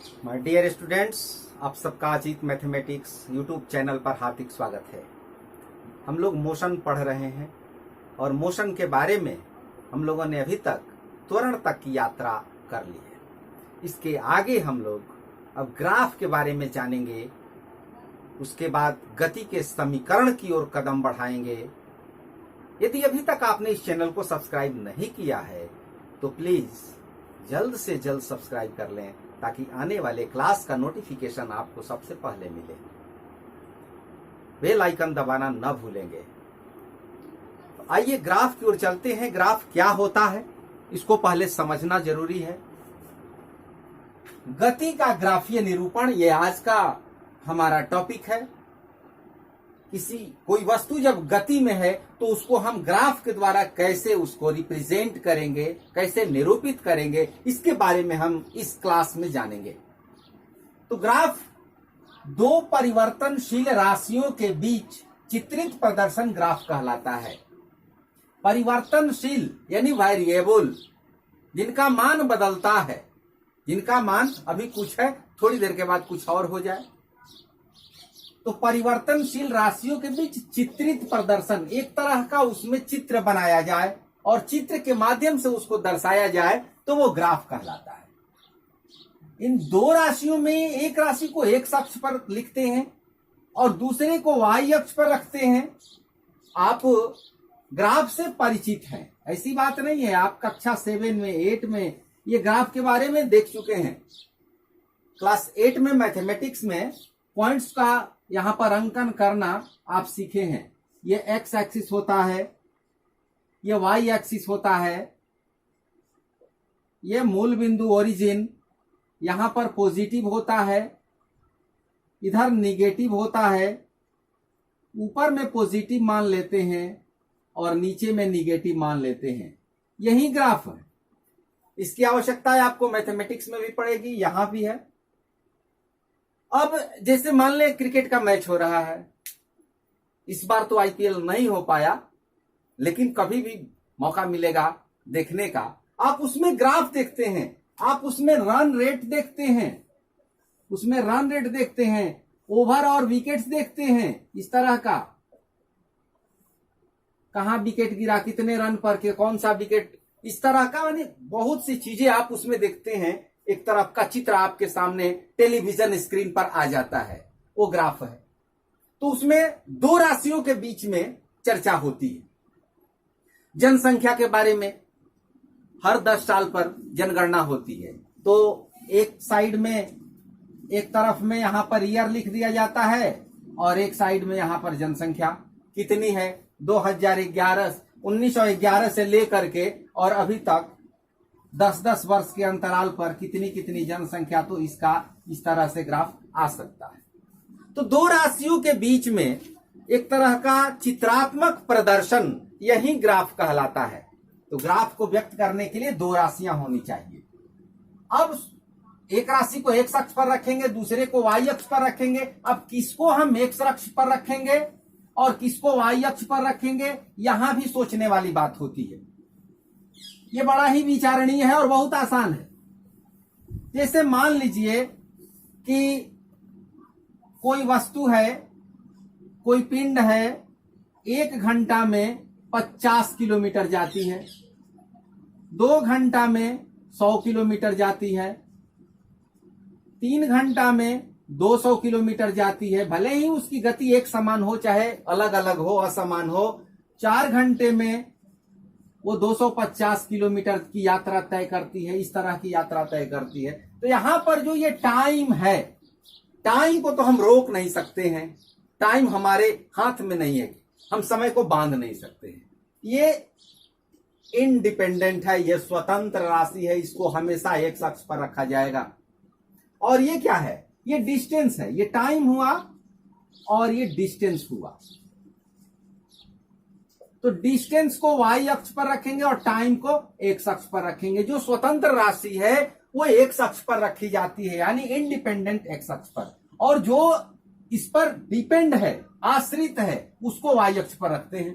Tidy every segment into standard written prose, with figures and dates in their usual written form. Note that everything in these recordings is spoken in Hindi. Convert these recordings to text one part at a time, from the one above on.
माय डियर स्टूडेंट्स, आप सबका अजीत मैथमेटिक्स यूट्यूब चैनल पर हार्दिक स्वागत है। हम लोग मोशन पढ़ रहे हैं और मोशन के बारे में हम लोगों ने अभी तक त्वरण तक की यात्रा कर ली है। इसके आगे हम लोग अब ग्राफ के बारे में जानेंगे, उसके बाद गति के समीकरण की ओर कदम बढ़ाएंगे। यदि अभी तक आपने इस चैनल को सब्सक्राइब नहीं किया है तो प्लीज जल्द से जल्द सब्सक्राइब कर लें ताकि आने वाले क्लास का नोटिफिकेशन आपको सबसे पहले मिले। बेल आइकन दबाना न भूलेंगे। तो आइए ग्राफ की ओर चलते हैं। ग्राफ क्या होता है इसको पहले समझना जरूरी है। गति का ग्राफीय निरूपण ये आज का हमारा टॉपिक है। कोई वस्तु जब गति में है तो उसको हम ग्राफ के द्वारा कैसे उसको रिप्रेजेंट करेंगे, कैसे निरूपित करेंगे, इसके बारे में हम इस क्लास में जानेंगे। तो ग्राफ दो परिवर्तनशील राशियों के बीच चित्रित प्रदर्शन ग्राफ कहलाता है। परिवर्तनशील यानी वेरिएबल, जिनका मान बदलता है, जिनका मान अभी कुछ है, थोड़ी देर के बाद कुछ और हो जाए। तो परिवर्तनशील राशियों के बीच चित्रित प्रदर्शन, एक तरह का उसमें चित्र बनाया जाए और चित्र के माध्यम से उसको दर्शाया जाए तो वो ग्राफ कहलाता है। इन दो राशियों में एक राशि को एक्स अक्ष पर लिखते हैं और दूसरे को वाई अक्ष पर रखते हैं। आप ग्राफ से परिचित हैं, ऐसी बात नहीं है। आप कक्षा 7 में 8 में ये ग्राफ के बारे में देख चुके हैं। क्लास 8 में मैथमेटिक्स में पॉइंट्स का यहां पर अंकन करना आप सीखे हैं। ये एक्स एक्सिस होता है, ये वाई एक्सिस होता है, ये मूल बिंदु ओरिजिन यहां पर पॉजिटिव होता है, इधर निगेटिव होता है। ऊपर में पॉजिटिव मान लेते हैं और नीचे में निगेटिव मान लेते हैं। यही ग्राफ है। इसकी आवश्यकता है आपको मैथमेटिक्स में भी पड़ेगी, यहां भी है। अब जैसे मान ले क्रिकेट का मैच हो रहा है, इस बार तो आईपीएल नहीं हो पाया, लेकिन कभी भी मौका मिलेगा देखने का। आप उसमें ग्राफ देखते हैं, आप उसमें रन रेट देखते हैं, उसमें रन रेट देखते हैं, ओवर और विकेट्स देखते हैं। इस तरह का कहां विकेट गिरा, कितने रन पर के, कौन सा विकेट, इस तरह का यानी बहुत सी चीजें आप उसमें देखते हैं। एक तरफ का चित्र आपके सामने टेलीविजन स्क्रीन पर आ जाता है, वो ग्राफ है। तो उसमें दो राशियों के बीच में चर्चा होती है। जनसंख्या के बारे में हर 10 साल पर जनगणना होती है। तो एक साइड में, एक तरफ में यहां पर ईयर लिख दिया जाता है और एक साइड में यहां पर जनसंख्या कितनी है। 1911 से लेकर के और अभी तक 10-10 वर्ष के अंतराल पर कितनी जनसंख्या, तो इसका इस तरह से ग्राफ आ सकता है। तो दो राशियों के बीच में एक तरह का चित्रात्मक प्रदर्शन, यही ग्राफ कहलाता है। तो ग्राफ को व्यक्त करने के लिए दो राशियां होनी चाहिए। अब एक राशि को एक्स अक्ष पर रखेंगे, दूसरे को वाई अक्ष पर रखेंगे। अब किसको हम एक्स अक्ष पर रखेंगे और किसको वाई अक्ष पर रखेंगे, यहां भी सोचने वाली बात होती है। ये बड़ा ही विचारणीय है और बहुत आसान है। जैसे मान लीजिए कि कोई वस्तु है, कोई पिंड है, 1 घंटा में 50 किलोमीटर जाती है, 2 घंटा में 100 किलोमीटर जाती है, 3 घंटा में 200 किलोमीटर जाती है। भले ही उसकी गति एक समान हो, चाहे अलग अलग हो, असमान हो। 4 घंटे में वो 250 किलोमीटर की यात्रा तय करती है, इस तरह की यात्रा तय करती है। तो यहां पर जो ये टाइम है, टाइम को तो हम रोक नहीं सकते हैं, टाइम हमारे हाथ में नहीं है, हम समय को बांध नहीं सकते हैं। ये इंडिपेंडेंट है, ये स्वतंत्र राशि है, इसको हमेशा एक्स अक्ष पर रखा जाएगा। और ये क्या है, ये डिस्टेंस है, ये टाइम हुआ और ये डिस्टेंस हुआ। तो डिस्टेंस को वाई अक्ष पर रखेंगे और टाइम को एक्स अक्ष पर रखेंगे। जो स्वतंत्र राशि है वो एक्स अक्ष पर रखी जाती है, यानी इंडिपेंडेंट एक्स अक्ष पर। और जो इस पर डिपेंड है, आश्रित है, उसको वाई अक्ष पर रखते हैं।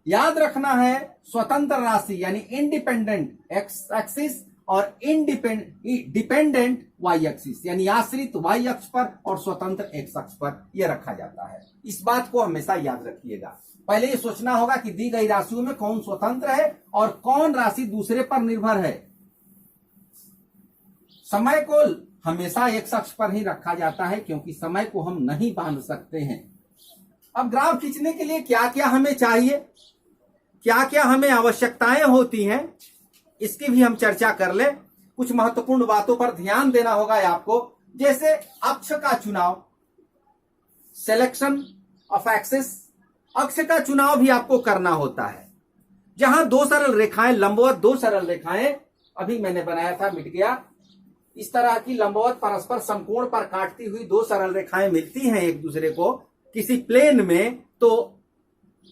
याद रखना है, स्वतंत्र राशि यानी इंडिपेंडेंट एक्स एक्सिस और डिपेंडेंट वाई एक्सिस यानी आश्रित वाई अक्ष पर और स्वतंत्र एक्स अक्ष पर यह रखा जाता है। इस बात को हमेशा याद रखिएगा। पहले ये सोचना होगा कि दी गई राशियों में कौन स्वतंत्र है और कौन राशि दूसरे पर निर्भर है। समय को हमेशा एक्स अक्ष पर ही रखा जाता है क्योंकि समय को हम नहीं बांध सकते हैं। अब ग्राफ खींचने के लिए क्या क्या हमें चाहिए, क्या क्या हमें आवश्यकताएं होती हैं, इसकी भी हम चर्चा कर ले। कुछ महत्वपूर्ण बातों पर ध्यान देना होगा आपको, जैसे अक्ष का चुनाव, सिलेक्शन ऑफ एक्सिस। अक्ष का चुनाव भी आपको करना होता है। जहां दो सरल रेखाएं, लंबवत दो सरल रेखाएं, अभी मैंने बनाया था, मिट गया, इस तरह की लंबवत परस्पर समकोण पर काटती हुई दो सरल रेखाएं मिलती हैं एक दूसरे को किसी प्लेन में, तो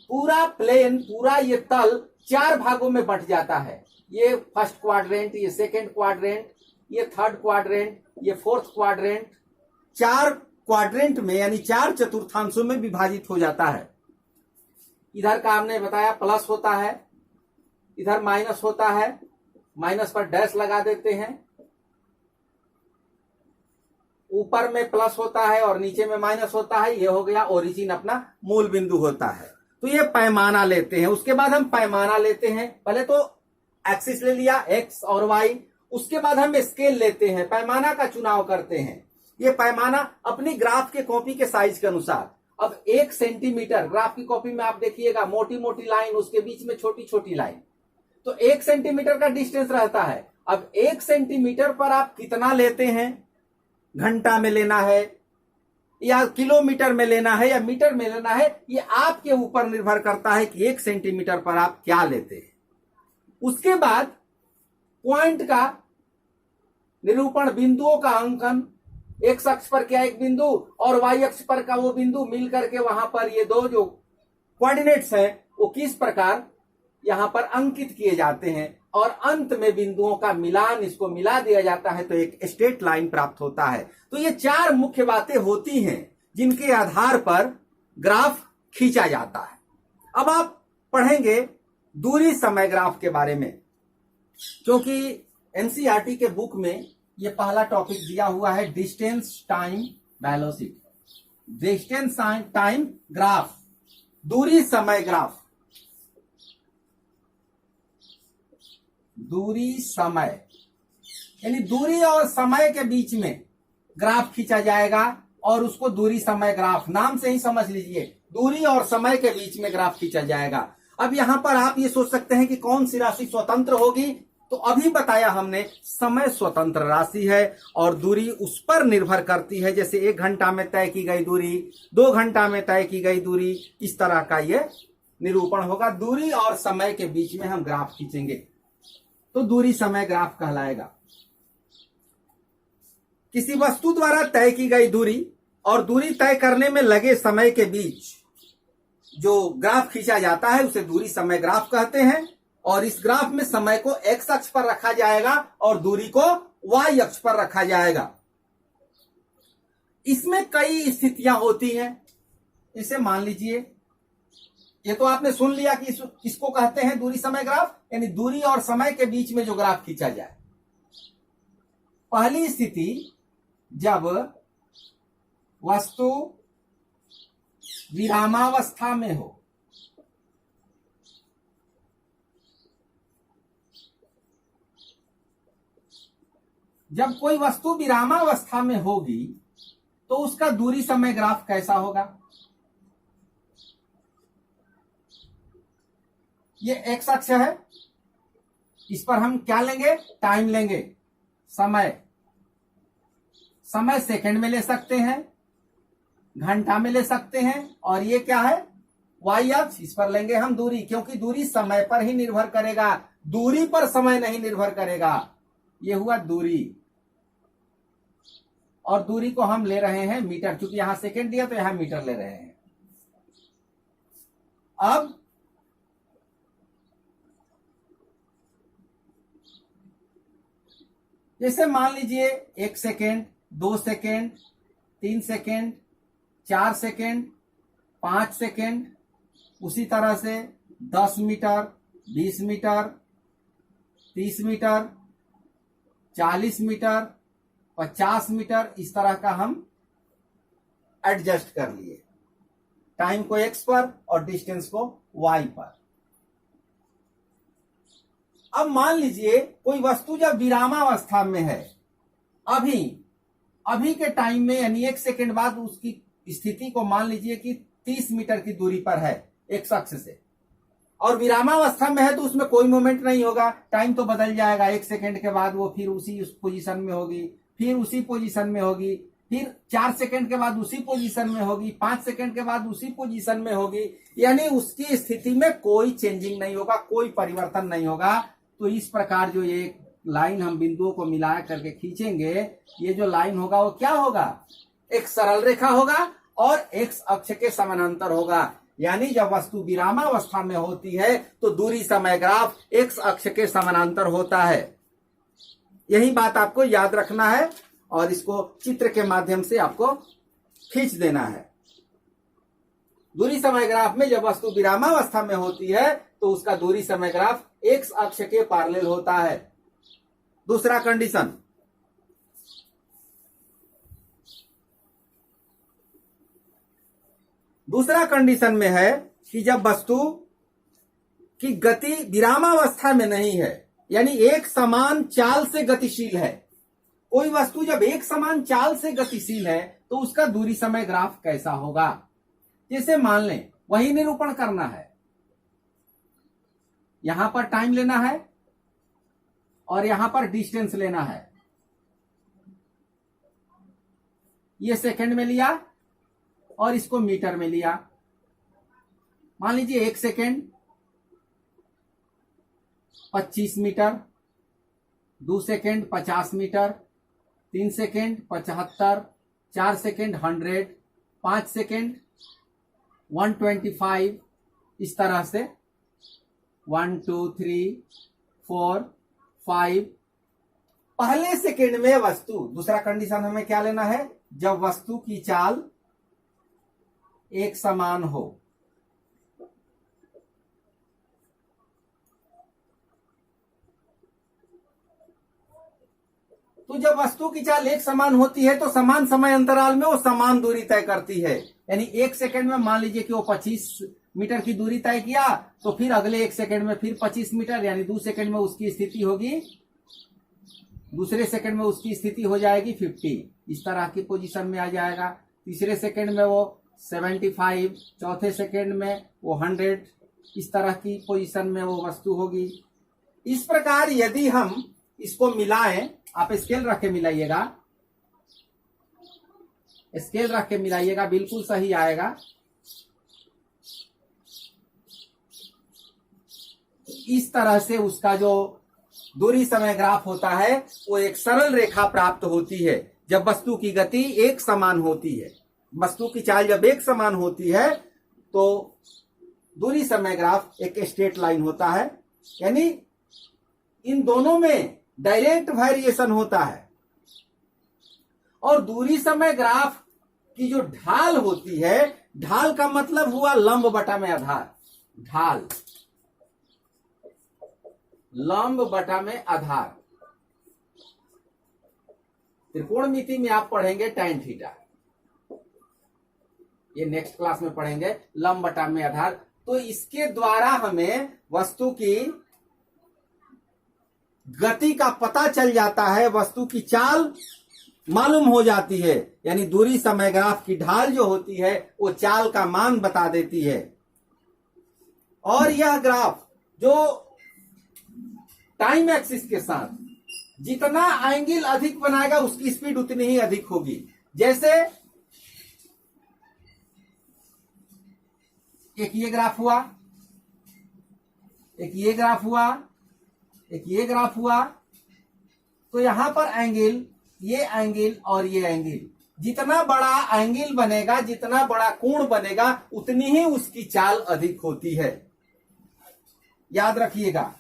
पूरा प्लेन, पूरा ये तल 4 भागों में बंट जाता है। ये फर्स्ट क्वाड्रेंट, ये सेकंड क्वाड्रेंट, ये थर्ड क्वाड्रेंट, ये फोर्थ क्वाड्रेंट, 4 क्वाड्रेंट में यानी 4 चतुर्थांशों में विभाजित हो जाता है। इधर का हमने बताया प्लस होता है, इधर माइनस होता है, माइनस पर डैश लगा देते हैं, ऊपर में प्लस होता है और नीचे में माइनस होता है। ये हो गया ओरिजिन, अपना मूल बिंदु होता है। तो ये पैमाना लेते हैं। उसके बाद हम पैमाना लेते हैं, पहले तो एक्सिस ले लिया एक्स और वाई, उसके बाद हम स्केल लेते हैं, पैमाना का चुनाव करते हैं। ये पैमाना अपनी ग्राफ के कॉपी के साइज के अनुसार, अब 1 सेंटीमीटर, ग्राफ की कॉपी में आप देखिएगा मोटी मोटी लाइन, उसके बीच में छोटी छोटी लाइन, तो 1 सेंटीमीटर का डिस्टेंस रहता है। अब 1 सेंटीमीटर पर आप कितना लेते हैं, घंटा में लेना है या किलोमीटर में लेना है या मीटर में लेना है, ये आपके ऊपर निर्भर करता है कि 1 सेंटीमीटर पर आप क्या लेते हैं। उसके बाद पॉइंट का निरूपण, बिंदुओं का अंकन, एक्स अक्ष पर क्या एक बिंदु और वाई अक्ष पर का वो बिंदु मिल करके वहां पर ये दो जो कोऑर्डिनेट्स हैं वो किस प्रकार यहां पर अंकित किए जाते हैं और अंत में बिंदुओं का मिलान, इसको मिला दिया जाता है तो एक स्ट्रेट लाइन प्राप्त होता है। तो ये 4 मुख्य बातें होती हैं जिनके आधार पर ग्राफ खींचा जाता है। अब आप पढ़ेंगे दूरी समय ग्राफ के बारे में, क्योंकि एनसीईआरटी के बुक में ये पहला टॉपिक दिया हुआ है, distance time velocity, distance time graph, दूरी समय ग्राफ। दूरी समय यानी दूरी और समय के बीच में ग्राफ खींचा जाएगा और उसको दूरी समय ग्राफ, नाम से ही समझ लीजिए, दूरी और समय के बीच में ग्राफ खींचा जाएगा। अब यहां पर आप ये सोच सकते हैं कि कौन सी राशि स्वतंत्र होगी, तो अभी बताया हमने समय स्वतंत्र राशि है और दूरी उस पर निर्भर करती है। जैसे 1 घंटा में तय की गई दूरी, 2 घंटा में तय की गई दूरी, इस तरह का ये निरूपण होगा। दूरी और समय के बीच में हम ग्राफ खींचेंगे तो दूरी समय ग्राफ कहलाएगा। किसी वस्तु द्वारा तय की गई दूरी और दूरी तय करने में लगे समय के बीच जो ग्राफ खींचा जाता है उसे दूरी समय ग्राफ कहते हैं। और इस ग्राफ में समय को एक्स अक्ष पर रखा जाएगा और दूरी को वाई अक्ष पर रखा जाएगा। इसमें कई स्थितियां होती हैं। इसे मान लीजिए, ये तो आपने सुन लिया कि इसको कहते हैं दूरी समय ग्राफ, यानी दूरी और समय के बीच में जो ग्राफ खींचा जाए। पहली स्थिति, जब वस्तु विरामावस्था में हो, जब कोई वस्तु विरामावस्था में होगी तो उसका दूरी समय ग्राफ कैसा होगा। ये एक्स अक्ष है, इस पर हम क्या लेंगे, टाइम लेंगे, समय। समय सेकंड में ले सकते हैं, घंटा में ले सकते हैं, और ये क्या है, वाई अक्ष, इस पर लेंगे हम दूरी, क्योंकि दूरी समय पर ही निर्भर करेगा, दूरी पर समय नहीं निर्भर करेगा। ये हुआ दूरी, और दूरी को हम ले रहे हैं मीटर, क्योंकि यहां सेकंड दिया तो यहां मीटर ले रहे हैं। अब जैसे मान लीजिए 1 second, 2 second, 3 second, 4 second, 5 second, उसी तरह से 10 metre, 20 metre, 30 metre, 40 metre, 50 metre, इस तरह का हम एडजस्ट कर लिए, टाइम को x पर और डिस्टेंस को y पर। अब मान लीजिए कोई वस्तु जब विरामावस्था में है, अभी के टाइम में, यानी 1 सेकेंड बाद उसकी स्थिति को मान लीजिए कि 30 मीटर की दूरी पर है एक्स अक्ष से, और विरामावस्था में है तो उसमें कोई मोमेंट नहीं होगा, टाइम तो बदल जाएगा। 1 सेकेंड के बाद वो फिर उसी उस पोजीशन में होगी, फिर उसी पोजीशन में होगी, फिर 4 सेकेंड के बाद उसी पोजीशन में होगी, 5 सेकेंड के बाद उसी पोजीशन में होगी, यानी उसकी स्थिति में कोई चेंजिंग नहीं होगा, कोई परिवर्तन नहीं होगा। तो इस प्रकार जो ये लाइन हम बिंदुओं को मिला करके खींचेंगे, ये जो लाइन होगा वो क्या होगा, एक सरल रेखा होगा और एक्स अक्ष के समानांतर होगा। यानी जब वस्तु विरामावस्था में होती है तो दूरी समय ग्राफ एक्स अक्ष के समानांतर होता है। यही बात आपको याद रखना है और इसको चित्र के माध्यम से आपको खींच देना है। दूरी समय ग्राफ में जब वस्तु विरामावस्था में होती है तो उसका दूरी समय ग्राफ एक्स अक्ष के पैरेलल होता है। दूसरा कंडीशन, दूसरा कंडीशन में है कि जब वस्तु की गति विरामावस्था में नहीं है, यानी एक समान चाल से गतिशील है। कोई वस्तु जब एक समान चाल से गतिशील है तो उसका दूरी समय ग्राफ कैसा होगा। जैसे मान लें, वही निरूपण करना है, यहां पर टाइम लेना है और यहां पर डिस्टेंस लेना है। ये सेकंड में लिया और इसको मीटर में लिया। मान लीजिए 1 second 25 metre, 2 second 50 metre, 3 second 75, 4 second 100, 5 second 125, इस तरह से 1 2 3 4 5। पहले सेकेंड में वस्तु, दूसरा कंडीशन हमें क्या लेना है, जब वस्तु की चाल एक समान हो। तो जब वस्तु की चाल एक समान होती है तो समान समय अंतराल में वो समान दूरी तय करती है। यानी 1 सेकेंड में मान लीजिए कि वो 25 मीटर की दूरी तय किया, तो फिर अगले 1 सेकेंड में फिर 25 मीटर, यानी 2 सेकेंड में उसकी स्थिति होगी, दूसरे सेकेंड में उसकी स्थिति हो जाएगी 50, इस तरह की पोजीशन में आ जाएगा। तीसरे सेकेंड में वो 75, चौथे सेकेंड में वो 100, इस तरह की पोजीशन में वो वस्तु होगी। इस प्रकार यदि हम इसको मिलाएं, आप स्केल रख के मिलाइएगा, स्केल रख के मिलाइएगा, बिल्कुल सही आएगा। इस तरह से उसका जो दूरी समय ग्राफ होता है वो एक सरल रेखा प्राप्त होती है जब वस्तु की गति एक समान होती है। वस्तु की चाल जब एक समान होती है तो दूरी समय ग्राफ एक स्ट्रेट लाइन होता है, यानी इन दोनों में डायरेक्ट वेरिएशन होता है। और दूरी समय ग्राफ की जो ढाल होती है, ढाल का मतलब हुआ लंब बटा में आधार, ढाल लंब बटा में आधार। त्रिकोणमिति में आप पढ़ेंगे tan थीटा, ये नेक्स्ट क्लास में पढ़ेंगे, लंब बटा में आधार। तो इसके द्वारा हमें वस्तु की गति का पता चल जाता है, वस्तु की चाल मालूम हो जाती है, यानी दूरी समय ग्राफ की ढाल जो होती है वो चाल का मान बता देती है। और यह ग्राफ जो टाइम एक्सिस के साथ जितना एंगल अधिक बनाएगा उसकी स्पीड उतनी ही अधिक होगी। जैसे एक ये ग्राफ हुआ, एक ये ग्राफ हुआ, एक ये ग्राफ हुआ, तो यहां पर एंगल, ये एंगल और ये एंगल, जितना बड़ा एंगल बनेगा, जितना बड़ा कोण बनेगा, उतनी ही उसकी चाल अधिक होती है। याद रखिएगा।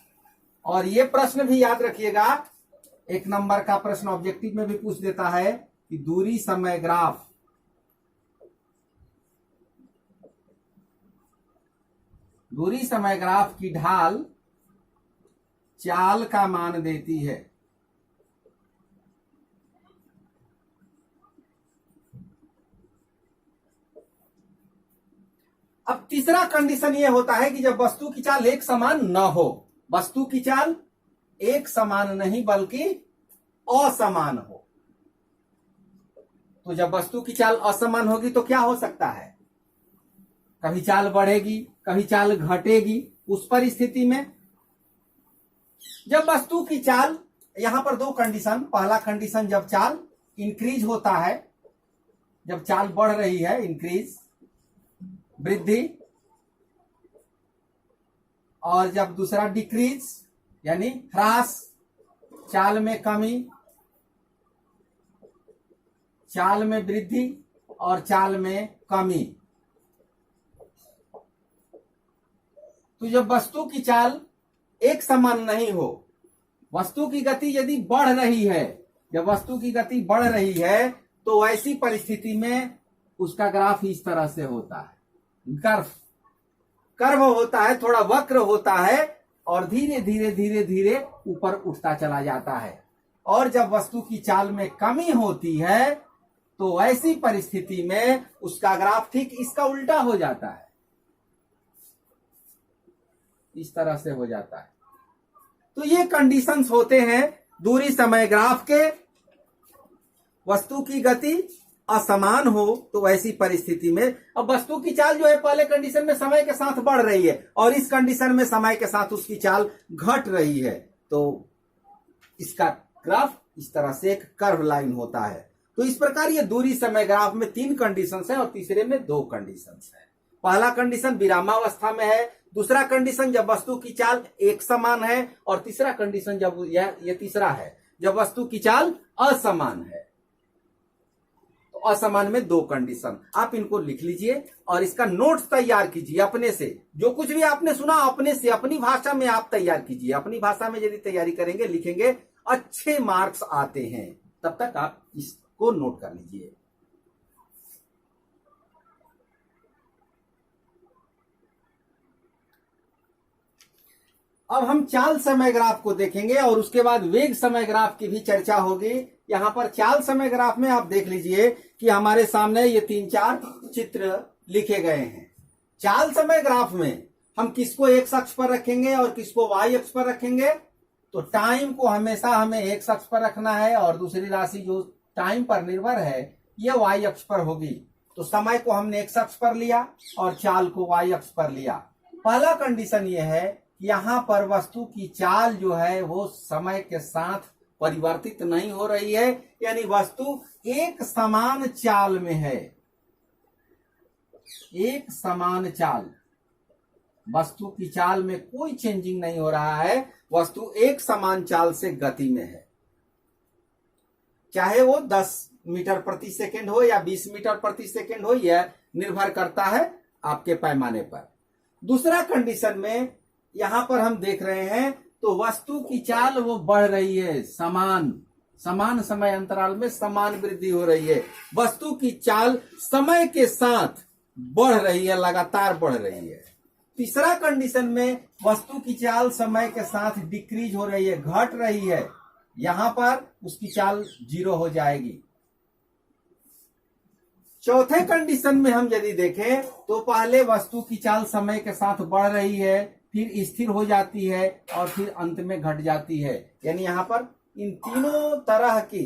और ये प्रश्न भी याद रखिएगा, 1 नंबर का प्रश्न ऑब्जेक्टिव में भी पूछ देता है कि दूरी समय ग्राफ की ढाल चाल का मान देती है। अब तीसरा कंडीशन यह होता है कि जब वस्तु की चाल एक समान न हो, वस्तु की चाल एक समान नहीं बल्कि असमान हो। तो जब वस्तु की चाल असमान होगी तो क्या हो सकता है, कभी चाल बढ़ेगी कभी चाल घटेगी। उस परिस्थिति में जब वस्तु की चाल, यहां पर दो कंडीशन, पहला कंडीशन जब चाल इंक्रीज होता है, जब चाल बढ़ रही है, इंक्रीज वृद्धि, और जब दूसरा डिक्रीज यानी ह्रास, चाल में कमी, चाल में वृद्धि और चाल में कमी। तो जब वस्तु की चाल एक समान नहीं हो, वस्तु की गति यदि बढ़ रही है, जब वस्तु की गति बढ़ रही है तो ऐसी परिस्थिति में उसका ग्राफ इस तरह से होता है, कर्व होता है, थोड़ा वक्र होता है और धीरे धीरे धीरे धीरे ऊपर उठता चला जाता है। और जब वस्तु की चाल में कमी होती है तो ऐसी परिस्थिति में उसका ग्राफ ठीक इसका उल्टा हो जाता है, इस तरह से हो जाता है। तो ये कंडीशंस होते हैं दूरी समय ग्राफ के। वस्तु की गति असमान हो तो ऐसी परिस्थिति में, अब वस्तु की चाल जो है पहले कंडीशन में समय के साथ बढ़ रही है और इस कंडीशन में समय के साथ उसकी चाल घट रही है, तो इसका ग्राफ इस तरह से एक कर्व लाइन होता है। तो इस प्रकार ये दूरी समय ग्राफ में 3 कंडीशंस है और तीसरे में 2 कंडीशंस है। पहला कंडीशन विरामावस्था में है, दूसरा कंडीशन जब वस्तु की चाल एक समान है, और तीसरा कंडीशन जब यह तीसरा है जब वस्तु की चाल असमान है। तो असमान में 2 कंडीशन, आप इनको लिख लीजिए और इसका नोट्स तैयार कीजिए अपने से। जो कुछ भी आपने सुना अपने से अपनी भाषा में आप तैयार कीजिए। अपनी भाषा में यदि तैयारी करेंगे, लिखेंगे, अच्छे मार्क्स आते हैं। तब तक आप इसको नोट कर लीजिए। अब हम चाल समय ग्राफ को देखेंगे और उसके बाद वेग समय ग्राफ की भी चर्चा होगी। यहां पर चाल समय ग्राफ में आप देख लीजिए कि हमारे सामने ये 3-4 चित्र लिखे गए हैं। चाल समय ग्राफ में हम किसको एक्स अक्ष पर रखेंगे और किसको वाई अक्ष पर रखेंगे। तो टाइम को हमेशा हमें एक्स अक्ष पर रखना है और दूसरी राशि जो टाइम पर निर्भर है यह वाई अक्ष पर होगी। तो समय को हमने एक्स अक्ष पर लिया और चाल को वाई अक्ष पर लिया। पहला कंडीशन यह है, यहां पर वस्तु की चाल जो है वो समय के साथ परिवर्तित नहीं हो रही है, यानी वस्तु एक समान चाल में है। एक समान चाल, वस्तु की चाल में कोई चेंजिंग नहीं हो रहा है, वस्तु एक समान चाल से गति में है। चाहे वो 10 मीटर प्रति सेकंड हो या 20 मीटर प्रति सेकंड हो, यह निर्भर करता है आपके पैमाने पर। दूसरा कंडीशन में यहां पर हम देख रहे हैं तो वस्तु की चाल वो बढ़ रही है, समान समय अंतराल में समान वृद्धि हो रही है। वस्तु की चाल समय के साथ बढ़ रही है, लगातार बढ़ रही है। तीसरा कंडीशन में वस्तु की चाल समय के साथ डिक्रीज हो रही है, घट रही है। यहां पर उसकी चाल 0 हो जाएगी। चौथे कंडीशन में हम यदि देखें तो पहले वस्तु की चाल समय के साथ बढ़ रही है, फिर स्थिर हो जाती है और फिर अंत में घट जाती है। यानी यहां पर इन तीनों तरह की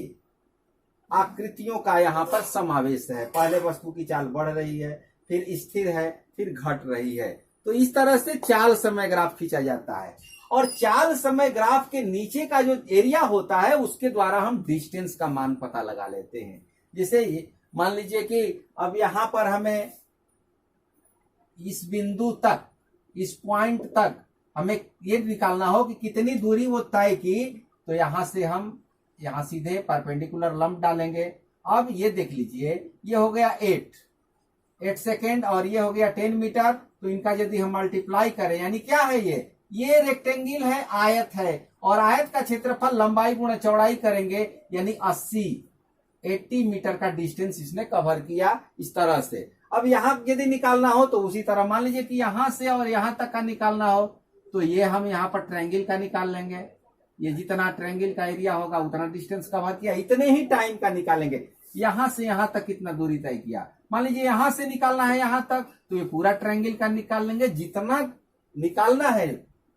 आकृतियों का यहां पर समावेश है। पहले वस्तु की चाल बढ़ रही है, फिर स्थिर है, फिर घट रही है। तो इस तरह से चाल समय ग्राफ खींचा जाता है। और चाल समय ग्राफ के नीचे का जो एरिया होता है उसके द्वारा हम डिस्टेंस का मान पता लगा लेते हैं। जैसे मान लीजिए कि अब यहां पर हमें इस बिंदु तक, इस पॉइंट तक हमें ये निकालना हो कि कितनी दूरी वो तय की, तो यहां से हम यहां सीधे परपेंडिकुलर लंब डालेंगे। अब ये देख लीजिए, ये हो गया 8 सेकेंड और ये हो गया 10 मीटर। तो इनका यदि हम मल्टीप्लाई करें, यानी क्या है, ये रेक्टेंगल है, आयत है, और आयत का क्षेत्रफल लंबाई गुणा चौड़ाई करेंगे, यानी 80 मीटर का डिस्टेंस इसने कवर किया इस तरह से। अब यहां यदि निकालना हो तो उसी तरह, मान लीजिए कि यहां से और यहां तक का निकालना हो तो ये हम यहां पर ट्रायंगल का निकाल लेंगे। ये जितना ट्रायंगल का एरिया होगा उतना डिस्टेंस कवर किया, इतने ही टाइम का निकालेंगे। यहां से यहां तक कितना दूरी तय किया, मान लीजिए यहां से निकालना है यहां तक, तो ये पूरा ट्रायंगल का निकाल लेंगे। जितना निकालना है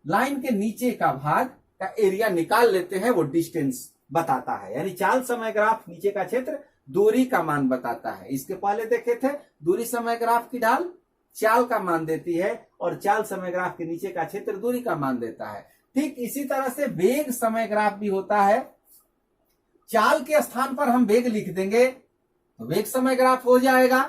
लाइन के नीचे का भाग का एरिया निकाल लेते हैं, वो डिस्टेंस बताता है। यानी चाल समय ग्राफ नीचे का क्षेत्र दूरी का मान बताता है। इसके पहले देखे थे दूरी समय ग्राफ की ढाल चाल का मान देती है और चाल समय ग्राफ के नीचे का क्षेत्र दूरी का मान देता है। ठीक इसी तरह से वेग समय ग्राफ भी होता है। चाल के स्थान पर हम वेग लिख देंगे तो वेग समय ग्राफ हो जाएगा,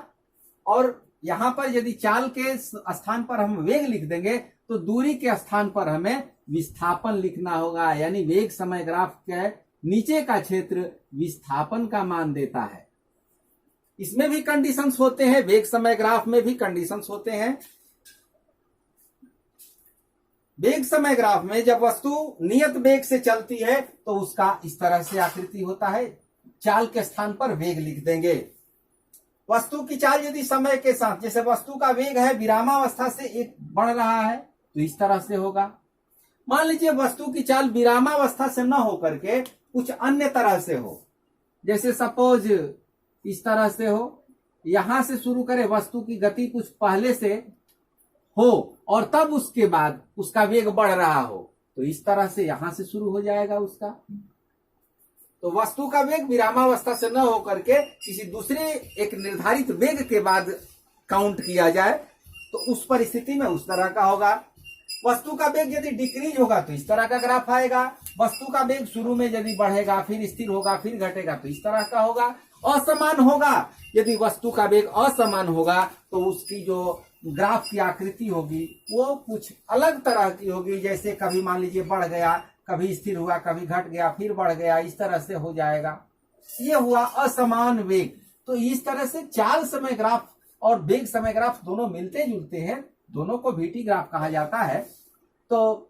और यहां पर यदि चाल के स्थान पर हम वेग लिख देंगे तो दूरी के स्थान पर हमें विस्थापन लिखना होगा। यानी वेग समय ग्राफ के नीचे का क्षेत्र विस्थापन का मान देता है। इसमें भी कंडीशंस होते हैं, वेग समय ग्राफ में भी कंडीशंस होते हैं। वेग समय ग्राफ में जब वस्तु नियत वेग से चलती है तो उसका इस तरह से आकृति होता है। चाल के स्थान पर वेग लिख देंगे। वस्तु की चाल यदि समय के साथ, जैसे वस्तु का वेग है विरामावस्था से एक बढ़ रहा है तो इस तरह से होगा। मान लीजिए वस्तु की चाल विरामावस्था से न होकर के कुछ अन्य तरह से हो, जैसे सपोज इस तरह से हो, यहां से शुरू करें वस्तु की गति कुछ पहले से हो और तब उसके बाद उसका वेग बढ़ रहा हो, तो इस तरह से यहां से शुरू हो जाएगा उसका। तो वस्तु का वेग विरामावस्था से न होकर के किसी दूसरे एक निर्धारित वेग के बाद काउंट किया जाए तो उस परिस्थिति में उस तरह का होगा। वस्तु का वेग यदि डिक्रीज होगा तो इस तरह का ग्राफ आएगा। वस्तु का वेग शुरू में यदि बढ़ेगा फिर स्थिर होगा फिर घटेगा तो इस तरह का होगा। असमान होगा, यदि वस्तु का वेग असमान होगा तो उसकी जो ग्राफ की आकृति होगी वो कुछ अलग तरह की होगी। जैसे कभी मान लीजिए बढ़ गया, कभी स्थिर हुआ, कभी घट गया, फिर बढ़ गया, इस तरह से हो जाएगा। ये हुआ असमान वेग। तो इस तरह से चाल समय ग्राफ और वेग समय ग्राफ दोनों मिलते जुलते हैं, दोनों को वीटी ग्राफ कहा जाता है। तो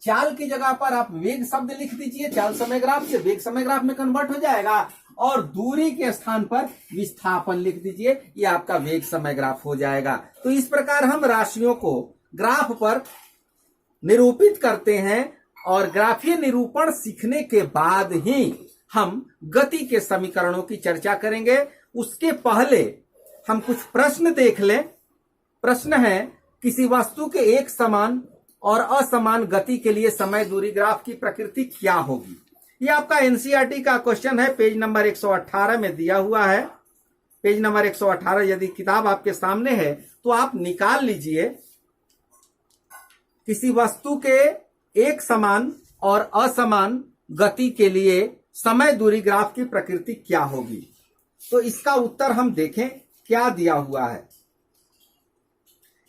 चाल की जगह पर आप वेग शब्द लिख दीजिए, चाल समय ग्राफ से वेग समय ग्राफ में कन्वर्ट हो जाएगा, और दूरी के स्थान पर विस्थापन लिख दीजिए, ये आपका वेग समय ग्राफ हो जाएगा। तो इस प्रकार हम राशियों को ग्राफ पर निरूपित करते हैं, और ग्राफीय निरूपण सीखने के बाद ही हम गति के समीकरणों की चर्चा करेंगे। उसके पहले हम कुछ प्रश्न देख लें। प्रश्न है, किसी वस्तु के एक समान और असमान गति के लिए समय दूरी ग्राफ की प्रकृति क्या होगी? ये आपका एनसीईआरटी का क्वेश्चन है, पेज नंबर 118 में दिया हुआ है। पेज नंबर 118 यदि किताब आपके सामने है तो आप निकाल लीजिए। किसी वस्तु के एक समान और असमान गति के लिए समय दूरी ग्राफ की प्रकृति क्या होगी? तो इसका उत्तर हम देखें क्या दिया हुआ है।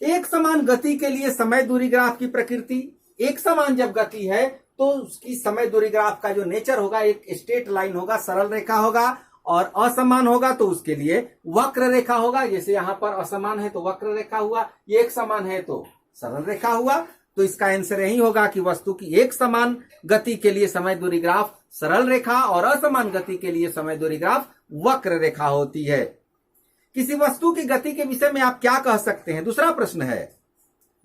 एक समान गति के लिए समय दूरी ग्राफ की प्रकृति, एक समान जब गति है तो उसकी समय दूरी ग्राफ का जो नेचर होगा एक स्ट्रेट लाइन होगा, सरल रेखा होगा, और असमान होगा तो उसके लिए वक्र रेखा होगा। जैसे यहां पर असमान है तो वक्र रेखा हुआ, ये एक समान है तो सरल रेखा हुआ। तो इसका आंसर यही होगा कि वस्तु की एक समान गति के लिए समय दूरी ग्राफ सरल रेखा और असमान गति के लिए समय दूरी ग्राफ वक्र रेखा होती है। किसी वस्तु की गति के विषय में आप क्या कह सकते हैं? दूसरा प्रश्न है,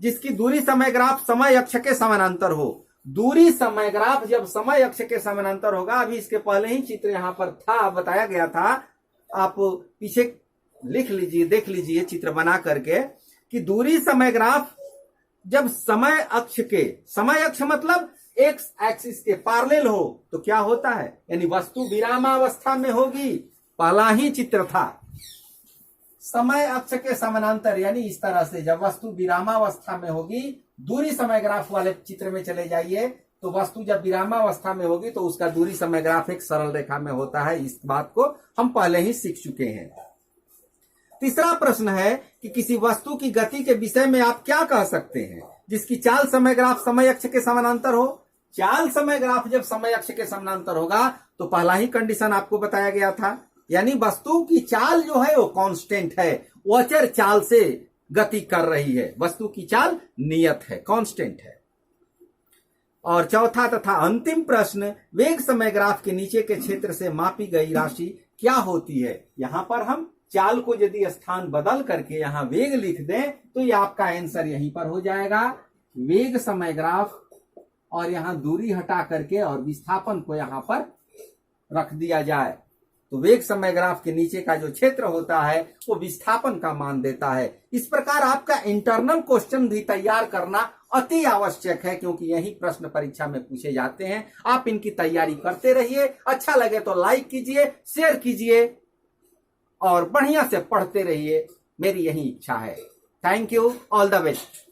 जिसकी दूरी समय ग्राफ समय अक्ष के समानांतर हो। दूरी समय ग्राफ जब समय अक्ष के समानांतर होगा, अभी इसके पहले ही चित्र यहां पर था, बताया गया था, आप पीछे लिख लीजिए, देख लीजिए चित्र बना करके, कि दूरी समय ग्राफ जब समय अक्ष के, समय अक्ष मतलब एक्स एक्सिस के पैरेलल हो तो क्या होता है? यानी वस्तु विरामावस्था में होगी। पहला ही चित्र था समय अक्ष के समानांतर, यानी इस तरह से जब वस्तु विरामावस्था में होगी। दूरी समय ग्राफ वाले चित्र में चले जाइए तो वस्तु जब विरामावस्था में होगी तो उसका दूरी समय ग्राफ एक सरल रेखा में होता है। इस बात को हम पहले ही सीख चुके हैं। तीसरा प्रश्न है कि किसी वस्तु की गति के विषय में आप क्या कह सकते हैं जिसकी चाल समय ग्राफ समय अक्ष के समानांतर हो? चाल समय ग्राफ जब समय अक्ष के समानांतर होगा तो पहला ही कंडीशन आपको बताया गया था, यानी वस्तु की चाल जो है वो कांस्टेंट है, वो अचर चाल से गति कर रही है। वस्तु की चाल नियत है, कांस्टेंट है। और चौथा तथा अंतिम प्रश्न, वेग समय ग्राफ के नीचे के क्षेत्र से मापी गई राशि क्या होती है? यहां पर हम चाल को यदि स्थान बदल करके यहां वेग लिख दें तो ये आपका आंसर यहीं पर हो जाएगा, वेग समय ग्राफ, और यहां दूरी हटा करके और विस्थापन को यहां पर रख दिया जाए। तो वेग समय ग्राफ के नीचे का जो क्षेत्र होता है वो विस्थापन का मान देता है। इस प्रकार आपका इंटरनल क्वेश्चन भी तैयार करना अति आवश्यक है, क्योंकि यही प्रश्न परीक्षा में पूछे जाते हैं। आप इनकी तैयारी करते रहिए। अच्छा लगे तो लाइक कीजिए, शेयर कीजिए और बढ़िया से पढ़ते रहिए, मेरी यही इच्छा है। Thank you, all the best.